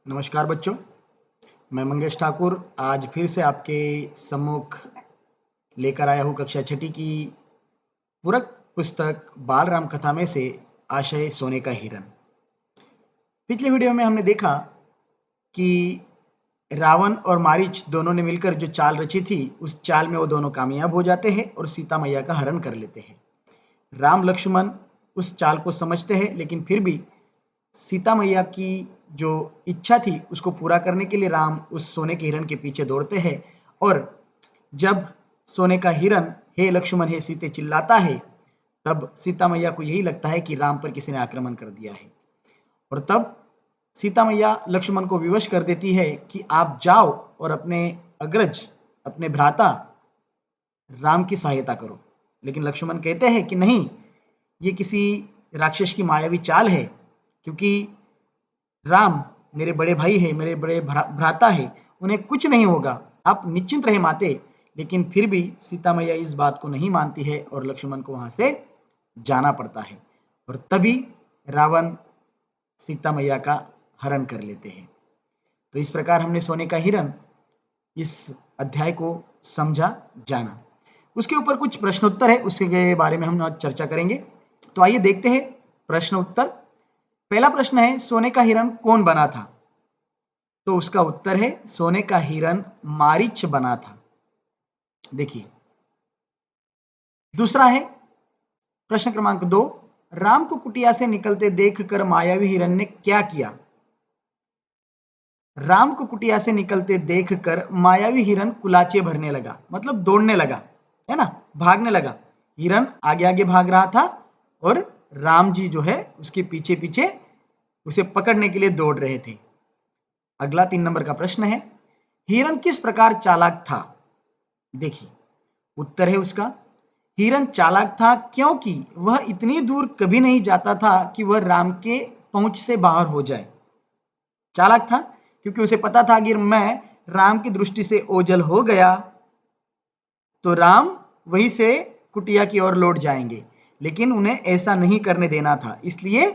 नमस्कार बच्चों, मैं मंगेश ठाकुर आज फिर से आपके सम्मुख लेकर आया हूँ कक्षा छठी की पूरक पुस्तक बाल राम कथा में से आशय सोने का हिरण। पिछले वीडियो में हमने देखा कि रावण और मारीच दोनों ने मिलकर जो चाल रची थी उस चाल में वो दोनों कामयाब हो जाते हैं और सीता मैया का हरण कर लेते हैं। राम लक्ष्मण उस चाल को समझते हैं, लेकिन फिर भी सीता मैया की जो इच्छा थी उसको पूरा करने के लिए राम उस सोने के हिरण के पीछे दौड़ते हैं। और जब सोने का हिरण हे लक्ष्मण हे सीते चिल्लाता है, तब सीता मैया को यही लगता है कि राम पर किसी ने आक्रमण कर दिया है। और तब सीता मैया लक्ष्मण को विवश कर देती है कि आप जाओ और अपने अग्रज, अपने भ्राता राम की सहायता करो। लेकिन लक्ष्मण कहते हैं कि नहीं, ये किसी राक्षस की मायावी चाल है, क्योंकि राम मेरे बड़े भाई है, मेरे बड़े भ्राता है, उन्हें कुछ नहीं होगा, आप निश्चिंत रहे माते। लेकिन फिर भी सीता मैया इस बात को नहीं मानती है और लक्ष्मण को वहां से जाना पड़ता है। और तभी रावण सीता मैया का हरण कर लेते हैं। तो इस प्रकार हमने सोने का हिरण इस अध्याय को समझा, जाना। उसके ऊपर कुछ प्रश्नोत्तर है, उसके बारे में हम आज चर्चा करेंगे। तो आइए देखते हैं प्रश्न उत्तर। पहला प्रश्न है, सोने का हिरण कौन बना था? तो उसका उत्तर है सोने का हिरण मारीच बना था। देखिए, दूसरा है प्रश्न क्रमांक 2, राम को कुटिया से निकलते देखकर मायावी हिरण ने क्या किया? राम को कुटिया से निकलते देखकर मायावी हिरण कुलाचे भरने लगा, मतलब दौड़ने लगा, है ना, भागने लगा। हिरण आगे आगे भाग रहा था और राम जी जो है उसके पीछे पीछे उसे पकड़ने के लिए दौड़ रहे थे। अगला 3 नंबर का प्रश्न है, हिरण किस प्रकार चालाक था? देखिए, उत्तर है उसका, हिरण चालाक था क्योंकि वह इतनी दूर कभी नहीं जाता था कि वह राम के पहुंच से बाहर हो जाए। चालाक था क्योंकि उसे पता था कि मैं राम की दृष्टि से ओझल हो गया तो राम वहीं से कुटिया की ओर लौट जाएंगे, लेकिन उन्हें ऐसा नहीं करने देना था, इसलिए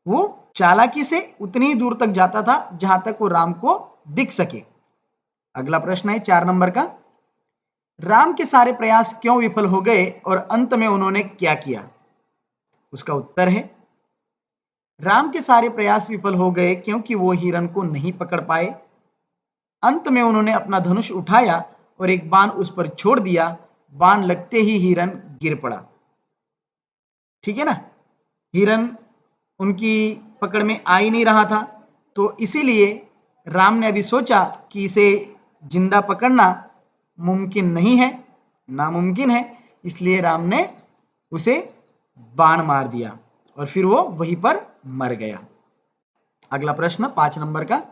वो चालाकी से उतनी ही दूर तक जाता था जहां तक वो राम को दिख सके। अगला प्रश्न है 4 नंबर का, राम के सारे प्रयास क्यों विफल हो गए और अंत में उन्होंने क्या किया? उसका उत्तर है, राम के सारे प्रयास विफल हो गए क्योंकि वो हिरण को नहीं पकड़ पाए। अंत में उन्होंने अपना धनुष उठाया और एक बाण उस पर छोड़ दिया। बाण लगते ही हिरण गिर पड़ा। ठीक है ना, हिरण उनकी पकड़ में आ ही नहीं रहा था, तो इसीलिए राम ने अभी सोचा कि इसे जिंदा पकड़ना मुमकिन नहीं है, नामुमकिन है, इसलिए राम ने उसे बाण मार दिया और फिर वो वहीं पर मर गया। अगला प्रश्न 5 नंबर का,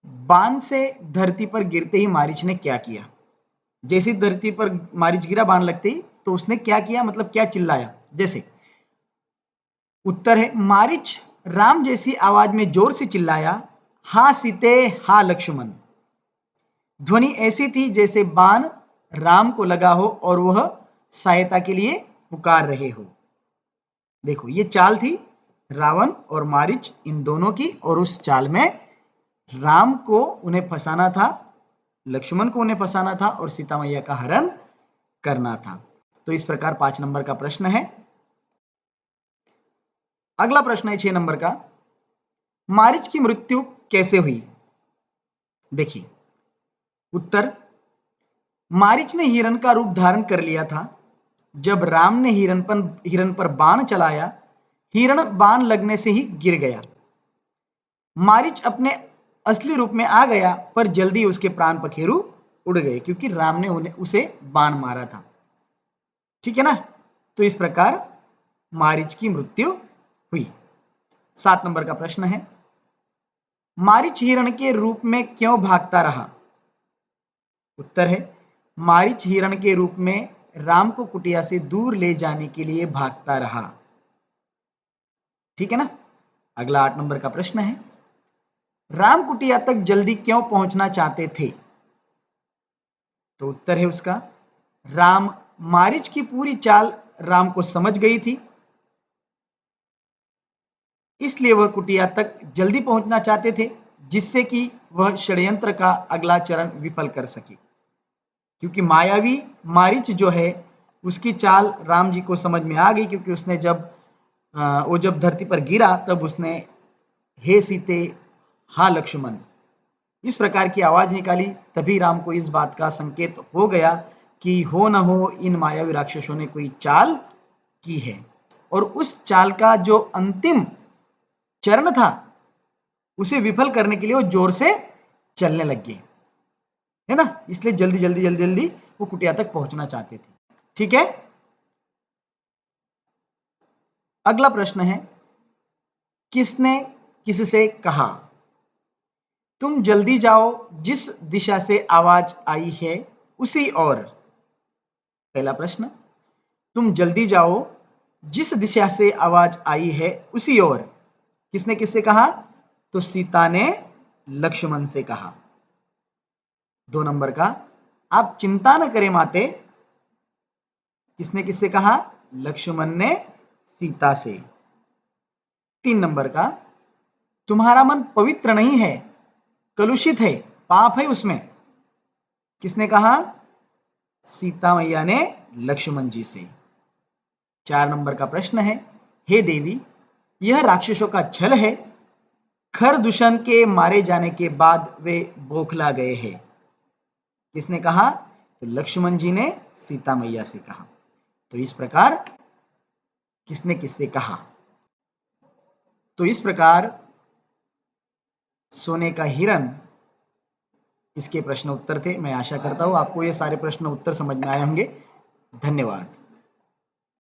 बाण से धरती पर गिरते ही मारीच ने क्या किया? जैसे धरती पर मारीच गिरा बाण लगते ही, तो उसने क्या किया, मतलब क्या चिल्लाया? जैसे, उत्तर है, मारीच राम जैसी आवाज में जोर से चिल्लाया, हा सीते हा लक्ष्मण। ध्वनि ऐसी थी जैसे बाण राम को लगा हो और वह सहायता के लिए पुकार रहे हो। देखो, ये चाल थी रावण और मारीच इन दोनों की, और उस चाल में राम को उन्हें फंसाना था, लक्ष्मण को उन्हें फंसाना था और सीता मैया का हरण करना था। तो इस प्रकार 5 नंबर का प्रश्न है। अगला प्रश्न है 6 नंबर का, मारीच की मृत्यु कैसे हुई? देखिए, उत्तर, मारीच ने हिरण का रूप धारण कर लिया था। जब राम ने हिरण पर बाण चलाया, हिरण बाण लगने से ही गिर गया। मारीच अपने असली रूप में आ गया, पर जल्दी उसके प्राण पखेरु उड़ गए क्योंकि राम ने उसे बाण मारा था। ठीक है ना, तो इस प्रकार मारीच की मृत्यु हुई। 7 नंबर का प्रश्न है, मारीच हिरण के रूप में क्यों भागता रहा? उत्तर है, मारीच हिरण के रूप में राम को कुटिया से दूर ले जाने के लिए भागता रहा। ठीक है ना। अगला 8 नंबर का प्रश्न है, राम कुटिया तक जल्दी क्यों पहुंचना चाहते थे? तो उत्तर है उसका, राम मारीच की पूरी चाल राम को समझ गई थी। इसलिए वह कुटिया तक जल्दी पहुंचना चाहते थे, जिससे कि वह षड्यंत्र का अगला चरण विफल कर सके। क्योंकि मायावी मारीच जो है, उसकी चाल राम जी को समझ में आ गई, क्योंकि उसने वो जब धरती पर गिरा तब उसने हे सीते हा लक्ष्मण इस प्रकार की आवाज निकाली। तभी राम को इस बात का संकेत हो गया कि हो न हो इन मायावी राक्षसों ने कोई चाल की है, और उस चाल का जो अंतिम चरण था उसे विफल करने के लिए वो जोर से चलने लग गए, है ना। इसलिए जल्दी जल्दी जल्दी जल्दी वो कुटिया तक पहुंचना चाहते थे। ठीक है, अगला प्रश्न है, किसने किससे कहा? तुम जल्दी जाओ, जिस दिशा से आवाज आई है उसी ओर। पहला प्रश्न, तुम जल्दी जाओ, जिस दिशा से आवाज आई है उसी ओर, किसने किससे कहा? तो सीता ने लक्ष्मण से कहा। 2 नंबर का, आप चिंता न करें माते, किसने किससे कहा? लक्ष्मण ने सीता से। 3 नंबर का, तुम्हारा मन पवित्र नहीं है, कलुषित है, पाप है उसमें, किसने कहा? सीता मैया ने लक्ष्मण जी से। 4 नंबर का प्रश्न है, हे देवी, यह राक्षसों का छल है, खरदूषण के मारे जाने के बाद वे बौखला गए हैं, किसने कहा? तो लक्ष्मण जी ने सीता मैया से कहा। तो इस प्रकार किसने किससे कहा? तो इस प्रकार सोने का हिरण इसके प्रश्न उत्तर थे। मैं आशा करता हूं आपको ये सारे प्रश्न उत्तर समझ में आए होंगे। धन्यवाद।